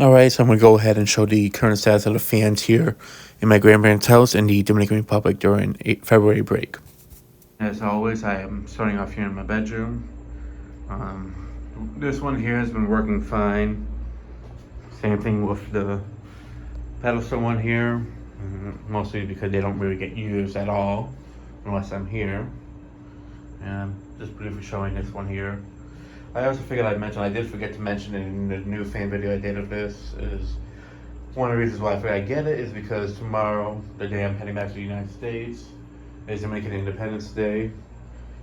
Alright, so I'm going to go ahead and show the current status of the fans here in my grandparents' house in the Dominican Republic during February break. As always, I am starting off here in my bedroom. This one here has been working fine. Same thing with the pedestal one here, mostly because they don't really get used at all unless I'm here. And just briefly showing this one here. I also figured I did forget to mention it in the new fan video I did of this, is one of the reasons why I figured I get it is because tomorrow, the day I'm heading back to the United States, is Dominican Independence Day.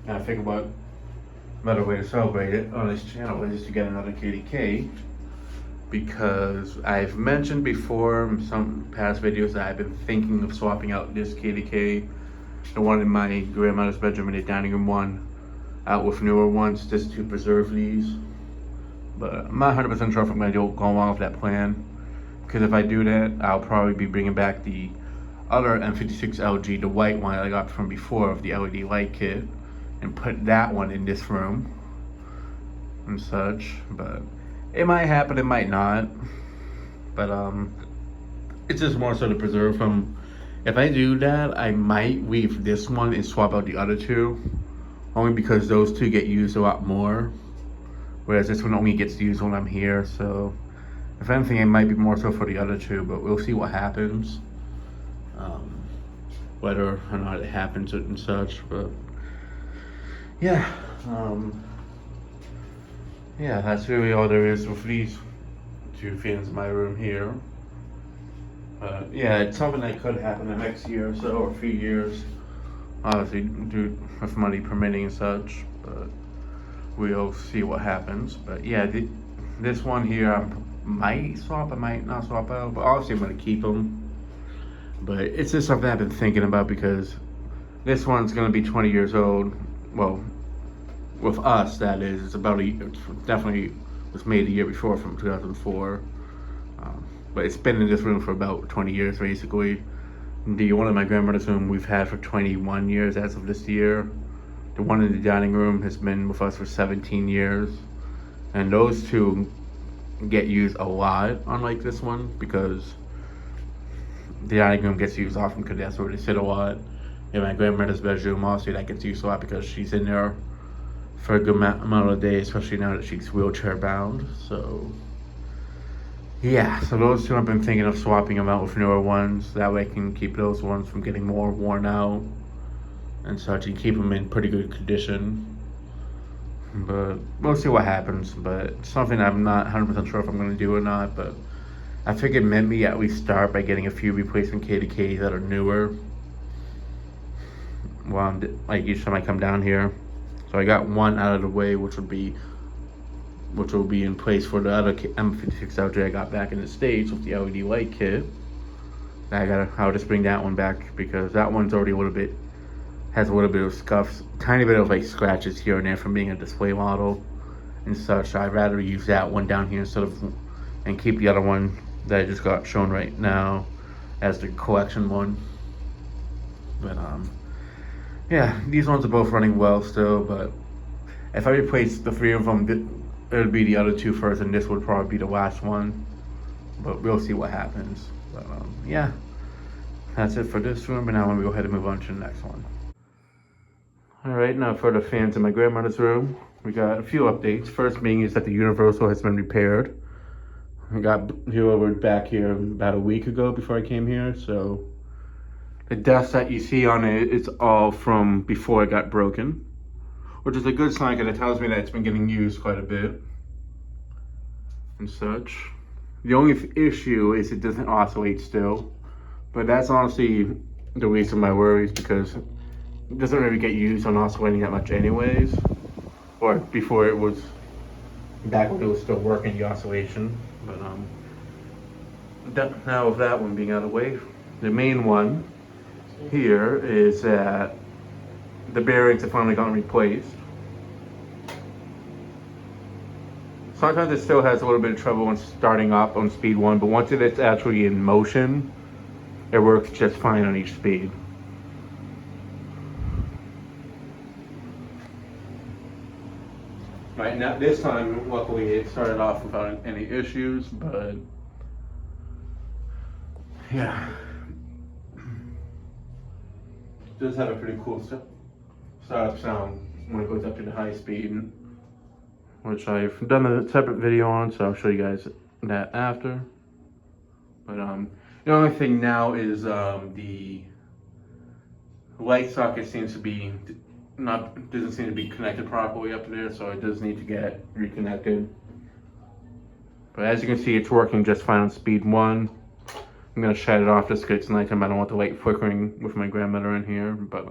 And I figured what better way to celebrate it on this channel is to get another KDK, because I've mentioned before in some past videos that I've been thinking of swapping out this KDK, the one in my grandmother's bedroom and the dining room one, out with newer ones just to preserve these. But I'm not 100% sure if I'm going to go along with that plan, because if I do that, I'll probably be bringing back the other M56LG, the white one I got from before of the LED light kit, and put that one in this room and such. But it might happen, it might not. But it's just more so to preserve them. If I do that, I might leave this one and swap out the other two, only because those two get used a lot more, whereas this one only gets used when I'm here. So if anything, it might be more so for the other two, but we'll see what happens, whether or not it happens and such. But yeah, yeah, that's really all there is with these two fans in my room here. Yeah, it's something that could happen the next year or so, or a few years, obviously due with money permitting and such, but we'll see what happens. But yeah, this one here I might swap, I might not swap out, but obviously I'm going to keep them. But it's just something I've been thinking about, because this one's going to be 20 years old. Well, with us, that is. It's definitely was made the year before, from 2004. But it's been in this room for about 20 years, basically. The one in my grandmother's room we've had for 21 years as of this year. The one in the dining room has been with us for 17 years. And those two get used a lot, unlike this one, because the dining room gets used often because that's where they sit a lot. In my grandmother's bedroom, also, that gets used a lot because she's in there for a good amount of days, especially now that she's wheelchair bound. So yeah, so those two I've been thinking of swapping them out with newer ones. That way I can keep those ones from getting more worn out and such, and keep them in pretty good condition. But we'll see what happens. But it's something I'm not 100% sure if I'm going to do or not. But I figured maybe at least start by getting a few replacement KDKs that are newer. Well, like each time I come down here. So I got one out of the way, which will be in place for the other M56LJ I got back in the States with the LED light kit. I'll just bring that one back, because that one's already has a little bit of scuffs, tiny bit of like scratches here and there from being a display model and such. I'd rather use that one down here and keep the other one that I just got shown right now as the collection one. But yeah, these ones are both running well still, but if I replace the three of them, it would be the other two first, and this would probably be the last one. But we'll see what happens. But yeah, that's it for this room, and now I'm going to go ahead and move on to the next one. Alright, now for the fans in my grandmother's room, we got a few updates. First being is that the universal has been repaired. I got delivered back here about a week ago before I came here, so the dust that you see on it is all from before it got broken, which is a good sign because it tells me that it's been getting used quite a bit and such. The only issue is it doesn't oscillate still, but that's honestly the least of my worries, because it doesn't really get used on oscillating that much anyways, or before it was, back when it was still working, the oscillation. But now with that one being out of the way, the main one here is that the bearings have finally gotten replaced. Sometimes it still has a little bit of trouble when starting up on speed 1, but once it's actually in motion, it works just fine on each speed. Right now, this time, luckily, it started off without any issues, but Yeah. It does have a pretty cool startup sound when it goes up to the high speed, which I've done a separate video on, so I'll show you guys that after. But the only thing now is the light socket seems to be doesn't seem to be connected properly up there, so it does need to get reconnected. But as you can see, it's working just fine on speed 1. I'm gonna shut it off just because it's nighttime. I don't want the light flickering with my grandmother in here. But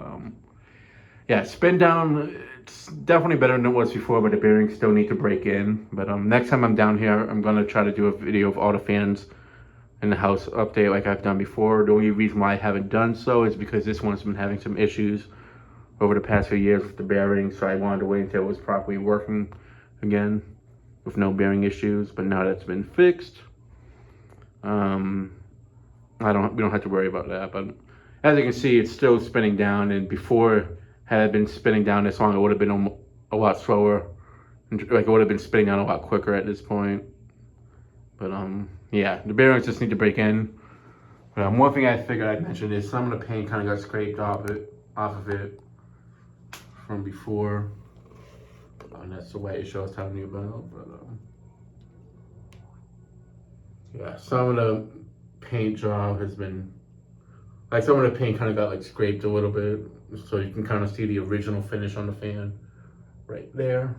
yeah, spin down. It's definitely better than it was before, but the bearings still need to break in. But next time I'm down here, I'm gonna try to do a video of all the fans in the house update like I've done before. The only reason why I haven't done so is because this one's been having some issues over the past few years with the bearings, so I wanted to wait until it was properly working again with no bearing issues. But now that's been fixed, we don't have to worry about that. But as you can see, it's still spinning down, and before had it been spinning down this long, it would have been a lot slower, like it would have been spinning down a lot quicker at this point. But yeah, the bearings just need to break in. But one thing I figured I'd mention is some of the paint kind of got scraped off of it from before, and that's the way it shows telling you about. But yeah, some of the paint job has been, like some of the paint kind of got like scraped a little bit, so you can kind of see the original finish on the fan right there,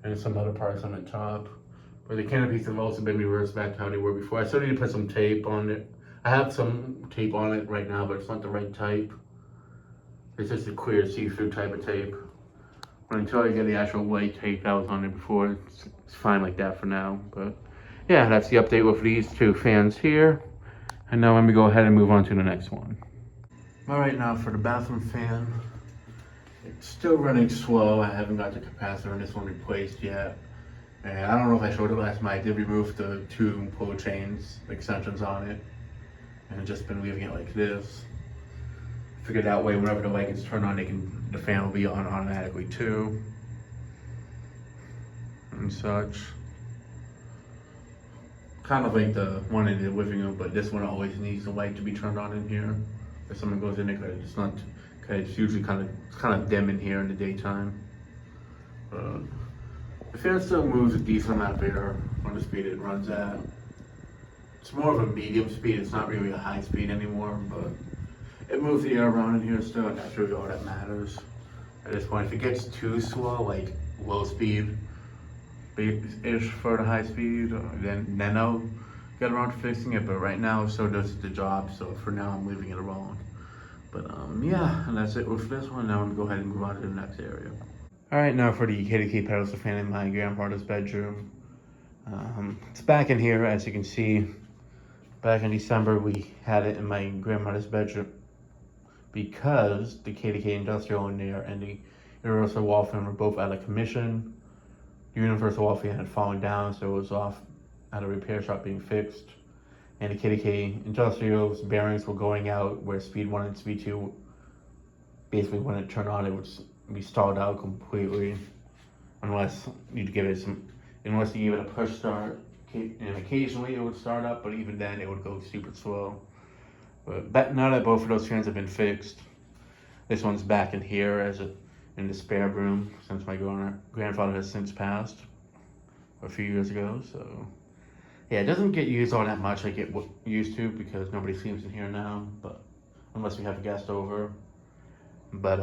and some other parts on the top. But the canopies have also been reversed back to how they were before. I still need to put some tape on it. I have some tape on it right now, but it's not the right type. It's just a clear see-through type of tape. But until I get the actual white tape that was on it before, it's fine like that for now. But yeah, that's the update with these two fans here. And now let me go ahead and move on to the next one. All right, now for the bathroom fan. It's still running slow. I haven't got the capacitor on this one replaced yet. And I don't know if I showed it last night. I did remove the 2 pull chains extensions on it, and just been leaving it like this. Figured that way, whenever the light gets turned on, the fan will be on automatically too, and such. Kind of like the one in the living room, but this one always needs the light to be turned on in here if someone goes in there, because it's not, because it's usually kind of dim in here in the daytime. The fan still moves a decent amount of air on the speed it runs at. It's more of a medium speed. It's not really a high speed anymore, but it moves the air around in here still, and that's really all that matters at this point. If it gets too slow, like low speed ish for the high speed, then I'll get around to fixing it. But right now, it still does the job. So for now, I'm leaving it alone. But yeah, and that's it with this one. Now I'm gonna go ahead and move on to the next area. All right, now for the KDK pedestal fan in my grandfather's bedroom. It's back in here, as you can see. Back in December, we had it in my grandmother's bedroom because the KDK Industrial in there and the Universal Wall fan were both out of commission. The Universal Wall fan had fallen down, so it was off at a repair shop being fixed. And the KDK Industrial's bearings were going out, where speed 1 and speed 2, basically when it turned on, it would be stalled out completely, unless you give it a push start, and occasionally it would start up, but even then it would go super slow. But now that both of those fans have been fixed, this one's back in here in the spare room, since my grandfather has since passed a few years ago. So yeah, it doesn't get used all that much like it used to, because nobody sleeps in here now, but unless we have a guest over. But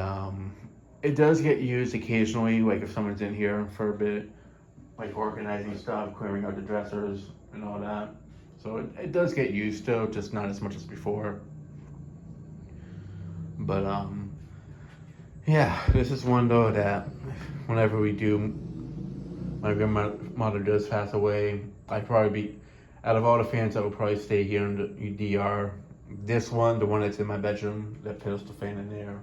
it does get used occasionally, like if someone's in here for a bit, like organizing stuff, clearing out the dressers and all that. So it does get used still, just not as much as before. But yeah, this is one though that whenever my grandmother does pass away, I'd probably be, out of all the fans that would probably stay here in the DR, this one, the one that's in my bedroom, that pedestal fan in there,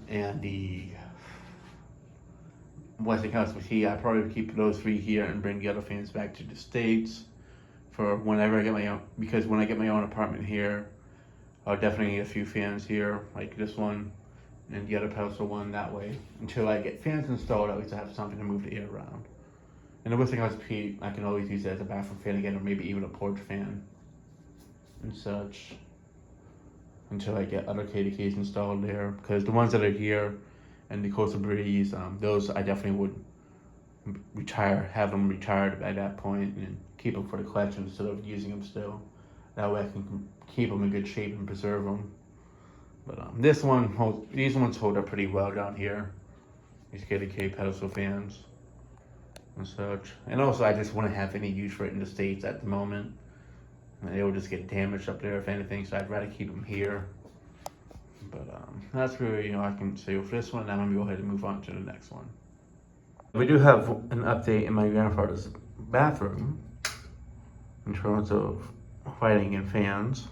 and the Westinghouse machine, I probably would keep those 3 here and bring the other fans back to the States for whenever I get my own, because when I get my own apartment here, I'll definitely need a few fans here, like this one and the other pedestal one, that way. Until I get fans installed, at least I have something to move the air around. And the Westinghouse Pete, I can always use it as a bathroom fan again, or maybe even a porch fan and such until I get other KDKs installed there. Because the ones that are here and the Coastal Breeze, those I definitely would have them retired at that point and keep them for the collection instead of using them still. That way I can keep them in good shape and preserve them. But these ones hold up pretty well down here. These KDK pedestal fans and such. And also I just wouldn't have any use for it in the States at the moment. And they will just get damaged up there if anything, so I'd rather keep them here. But that's really all I can say with this one. Now I'm gonna go ahead and move on to the next one. We do have an update in my grandfather's bathroom in terms of lighting and fans.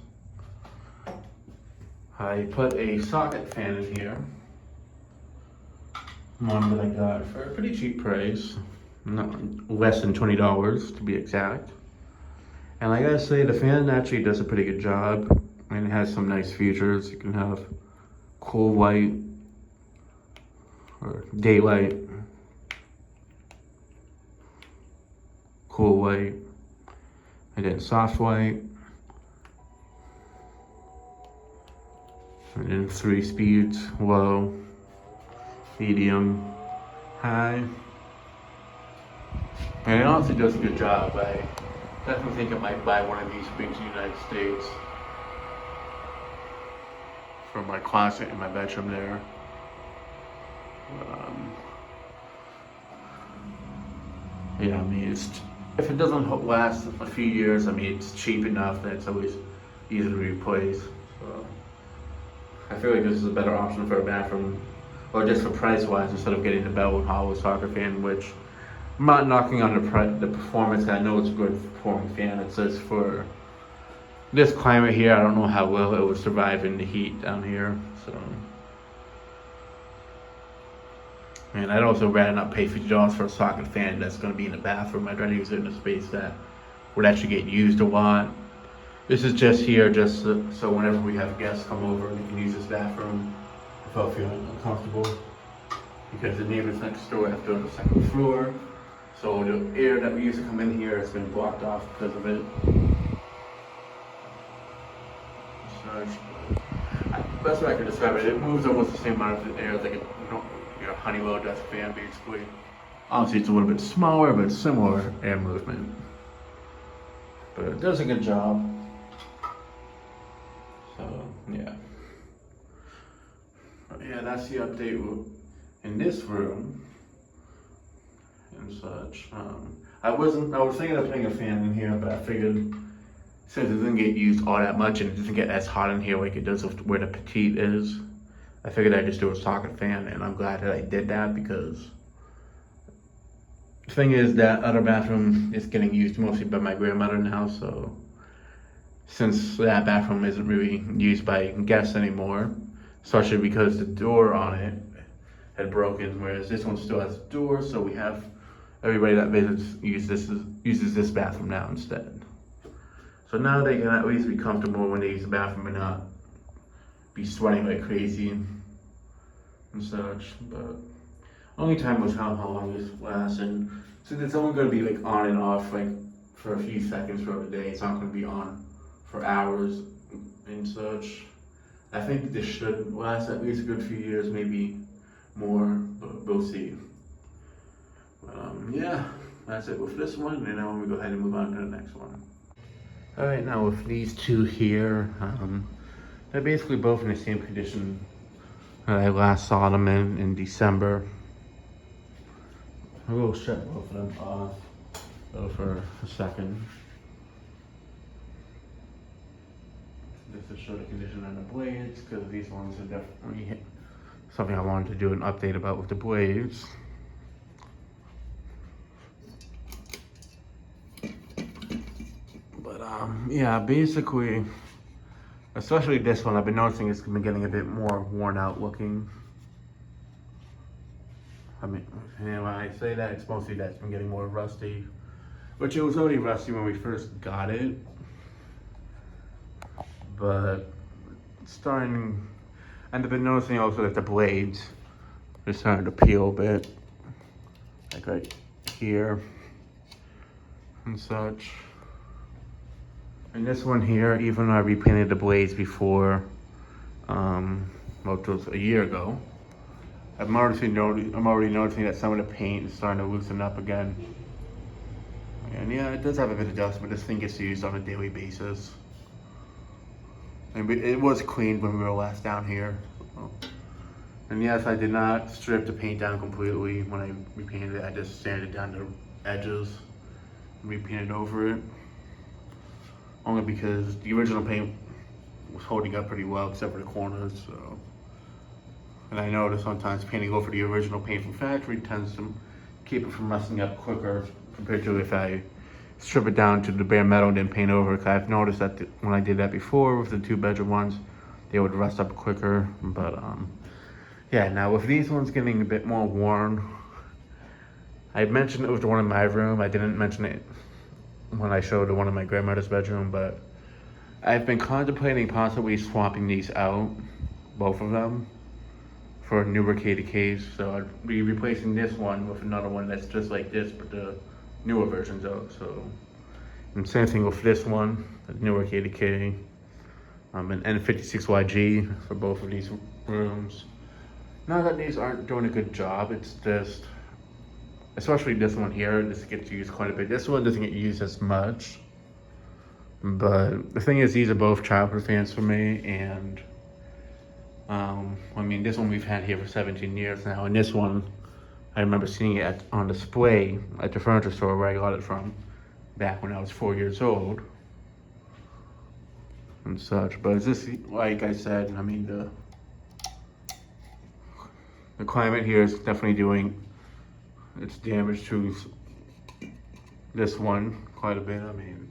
I put a socket fan in here, one that I got for a pretty cheap price, not less than $20 to be exact. And I gotta say, the fan actually does a pretty good job, and it has some nice features. You can have cool white or daylight, cool white, and then soft white, and then 3 speeds: low, medium, high. And it honestly does a good job. I definitely think I might buy one of these, bring to the United States for my closet in my bedroom there. Yeah, I mean, if it doesn't last a few years, I mean, it's cheap enough that it's always easy to replace. So I feel like this is a better option for a bathroom, or just for price-wise, instead of getting the Bell & Howell socket fan, which I'm not knocking on the performance. I know it's a good performing fan. It's just for this climate here, I don't know how well it would survive in the heat down here. So, and I'd also rather not pay $50 for a socket fan that's going to be in the bathroom. I'd rather use it in a space that would actually get used a lot. This is just here, just so whenever we have guests come over, they can use this bathroom without feeling uncomfortable. Because the neighbors next door have to go on the second floor. So the air that we used to come in here has been blocked off because of it. Best way I can describe it, it moves almost the same amount of air as like your Honeywell desk fan, basically. Obviously, it's a little bit smaller, but similar air movement. But it does a good job. So, yeah. But yeah, that's the update in this room and such. I was thinking of putting a fan in here, but I figured since it doesn't get used all that much and it doesn't get as hot in here like it does where the petite is, I figured I'd just do a socket fan, and I'm glad that I did that, because the thing is that other bathroom is getting used mostly by my grandmother now, so since that bathroom isn't really used by guests anymore, especially because the door on it had broken, whereas this one still has a door, so we have everybody that visits uses this bathroom now instead. So now they can at least be comfortable when they use the bathroom and not be sweating like crazy and such. But only time will tell how long this lasts, and since it's only going to be like on and off like for a few seconds throughout the day, it's not going to be on for hours and such. I think this should last at least a good few years, maybe more, but we'll see. Yeah, that's it with this one, and now we go ahead and move on to the next one. Alright, now with these two here, they're basically both in the same condition that I last saw them in December. I will shut both of them off though for a second. Just to show the condition on the blades, because these ones are definitely something I wanted to do an update about with the blades. But yeah, basically, especially this one, I've been noticing it's been getting a bit more worn out looking. I mean, and when I say that, it's mostly that it's been getting more rusty, which it was already rusty when we first got it. But it's starting, and I've been noticing also that the blades are starting to peel a bit, like right here and such. And this one here, even though I repainted the blades before, well, it was a year ago, I'm already noticing that some of the paint is starting to loosen up again. And yeah, it does have a bit of dust, but this thing gets used on a daily basis. And it was cleaned when we were last down here. And yes, I did not strip the paint down completely when I repainted it. I just sanded down the edges and repainted over it. Only because the original paint was holding up pretty well, except for the corners. So, and I noticed sometimes painting over the original paint from factory tends to keep it from rusting up quicker compared to if I strip it down to the bare metal and then paint over. Cause I've noticed that when I did that before with the 2-bedroom ones, they would rust up quicker. But yeah, now with these ones getting a bit more worn, I mentioned it was the one in my room. I didn't mention it when I showed the one in my grandmother's bedroom, but I've been contemplating possibly swapping these out, both of them, for newer KDKs. So I'd be replacing this one with another one that's just like this, but the newer versions out. So, and same thing with this one, the newer KDK, an N56YG for both of these rooms. Not that these aren't doing a good job, it's just, especially this one here, this gets used quite a bit. This one doesn't get used as much. But the thing is, these are both childhood fans for me, and I mean, this one we've had here for 17 years now, and this one, I remember seeing it on display at the furniture store where I got it from back when I was 4 years old and such. But it's just, like I said, I mean, the climate here is definitely doing its damage to this one quite a bit. I mean,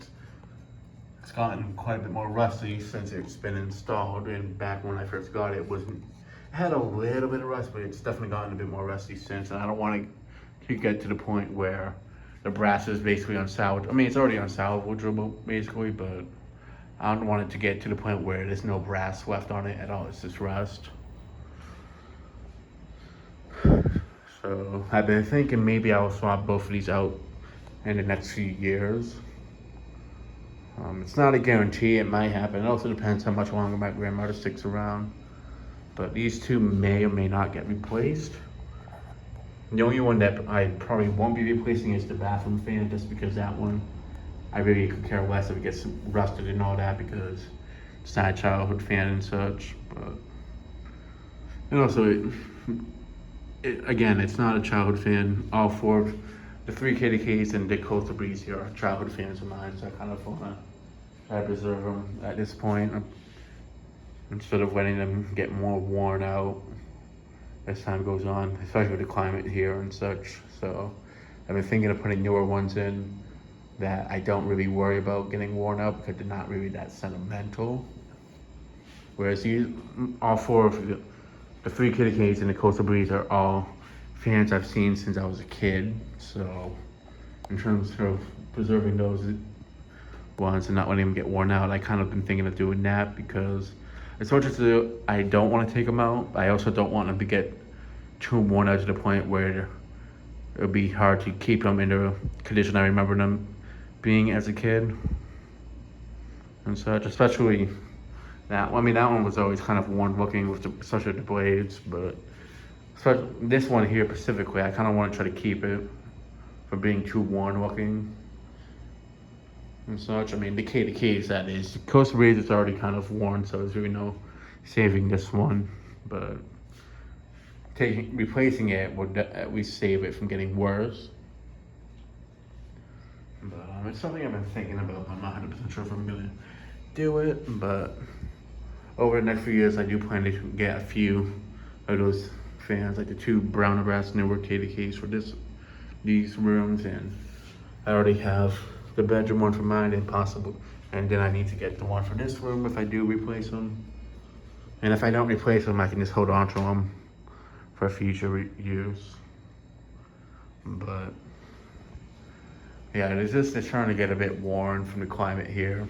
it's gotten quite a bit more rusty since it's been installed, and back when I first got it, it had a little bit of rust, but it's definitely gotten a bit more rusty since, and I don't want to get to the point where the brass is basically unsalvageable. I mean, it's already unsalvageable basically, but I don't want it to get to the point where there's no brass left on it at all. It's just rust. So I've been thinking maybe I'll swap both of these out in the next few years. It's not a guarantee, it might happen. It also depends how much longer my grandmother sticks around. But these two may or may not get replaced. The only one that I probably won't be replacing is the bathroom fan, just because that one, I really could care less if it gets rusted and all that, because it's not a childhood fan and such. But, and also, again, it's not a childhood fan. All four of the 3 KDKs and the Coastal Breeze here are childhood fans of mine, so I kind of want to try to preserve them at this point, instead of letting them get more worn out as time goes on, especially with the climate here and such. So I've been thinking of putting newer ones in that I don't really worry about getting worn out because they're not really that sentimental. Whereas all 4 of the 3 KDKs and the Coastal Breeze are all fans I've seen since I was a kid. So in terms of preserving those ones and not letting them get worn out, I kind of been thinking of doing that, because as much as I don't want to take them out, I also don't want them to get too worn out to the point where it'll be hard to keep them in the condition I remember them being as a kid and such. Especially that one. I mean, that one was always kind of worn looking with especially the blades, but this one here specifically, I kind of want to try to keep it from being too worn looking and such. I mean, the KDKs, that is. The Coastal Breeze is already kind of worn, so there's really no saving this one. But replacing it would at least save it from getting worse. But it's something I've been thinking about. I'm not 100% sure if I'm gonna do it, but over the next few years, I do plan to get a few of those fans, like the 2 Brown & Brass newer KDKs for these rooms, and I already have the bedroom one for mine, and then I need to get the one for this room if I do replace them. And if I don't replace them, I can just hold on to them for future use. But yeah, it's starting to get a bit worn from the climate here.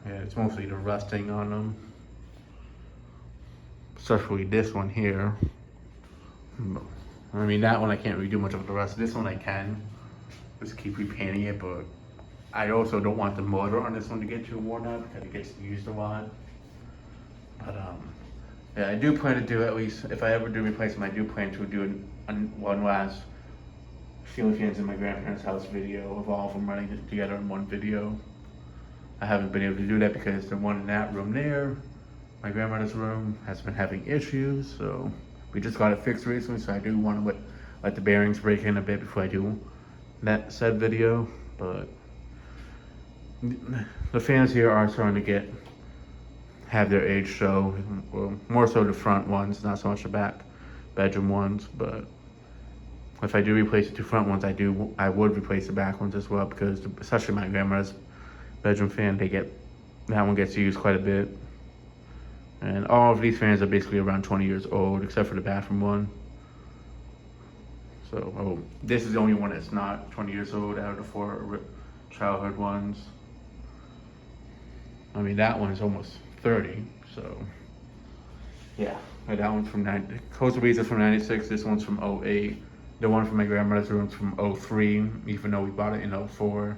Yeah, it's mostly the rusting on them, especially this one here. I mean, that one I can't really do much of the rust. This one I can just keep repainting it, but I also don't want the motor on this one to get too worn out because it gets used a lot. But yeah, I do plan to do, at least if I ever do replace them, I do plan to do one last ceiling fans in my grandparents' house video of all of them running together in one video. I haven't been able to do that because the one in that room there, my grandmother's room, has been having issues. So we just got it fixed recently. So I do want to let the bearings break in a bit before I do that said video. But the fans here are starting to have their age show. Well, more so the front ones, not so much the back bedroom ones. But if I do replace the two front ones, I would replace the back ones as well, because especially my grandmother's bedroom fan, that one gets used quite a bit. And all of these fans are basically around 20 years old, except for the bathroom one. So this is the only one that's not 20 years old out of the 4 childhood ones. I mean, that one is almost 30, so yeah. But that one's from Coastal Breeze is from 96, this one's from 08. The one from my grandmother's room's from 03, even though we bought it in 04.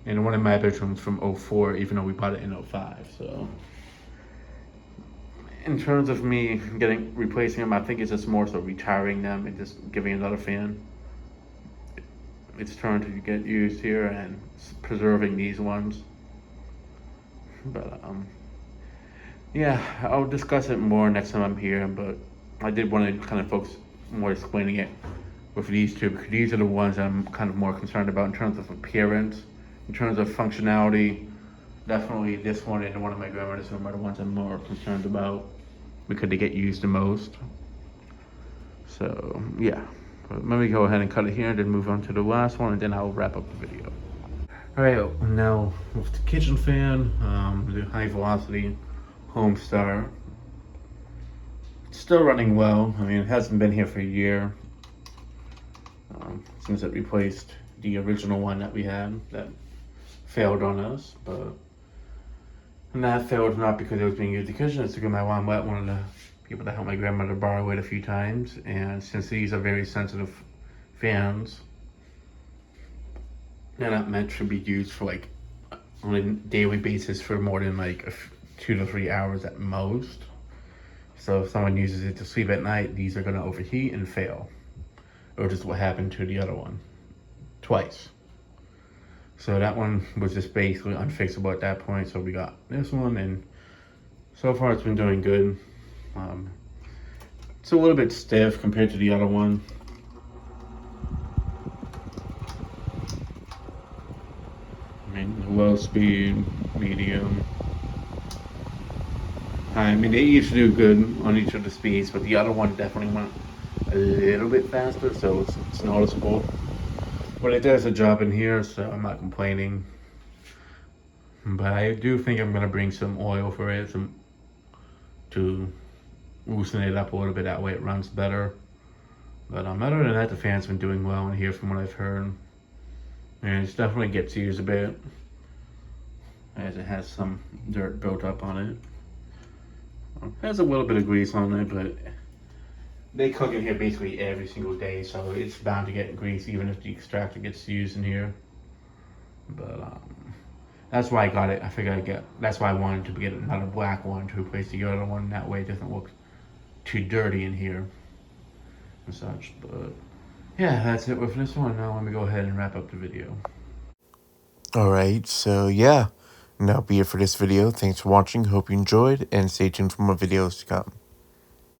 And the one in my bedroom's from 04, even though we bought it in 05, so. In terms of me replacing them, I think it's just more so retiring them and just giving another fan its turn to get used here and preserving these ones. But yeah, I'll discuss it more next time I'm here, but I did want to kind of focus more explaining it with these two, because these are the ones I'm kind of more concerned about in terms of appearance, in terms of functionality. Definitely this one and the one in my grandmother's room are the ones I'm more concerned about because they get used the most. So yeah, but let me go ahead and cut it here and then move on to the last one, and then I'll wrap up the video. All right, now with the kitchen fan, the high velocity Homestar, it's still running well. I mean, it hasn't been here for a year since it replaced the original one that we had that failed on us. And that failed not because it was being used in the kitchen, it's because my mom let one of the people that helped my grandmother borrow it a few times. And since these are very sensitive fans, they're not meant to be used for like on a daily basis for more than like 2 to 3 hours at most. So if someone uses it to sleep at night, these are gonna overheat and fail. Or just what happened to the other one twice. So that one was just basically unfixable at that point. So we got this one, and so far it's been doing good. It's a little bit stiff compared to the other one. I mean, low speed, medium. I mean, they each do good on each of the speeds, but the other one definitely went a little bit faster, so it's noticeable. But it does a job in here, so I'm not complaining. But I do think I'm gonna bring some oil for it to loosen it up a little bit. That way it runs better. But other than that, the fan's been doing well in here from what I've heard. And it definitely gets used a bit, as it has some dirt built up on it. It has a little bit of grease on it, but they cook in here basically every single day, so it's bound to get grease even if the extractor gets used in here. But that's why I got it. That's why I wanted to get another black one to replace the other one. That way it doesn't look too dirty in here and such. But yeah, that's it with this one. Now let me go ahead and wrap up the video. Alright, so yeah, that'll be it for this video. Thanks for watching, hope you enjoyed, and stay tuned for more videos to come.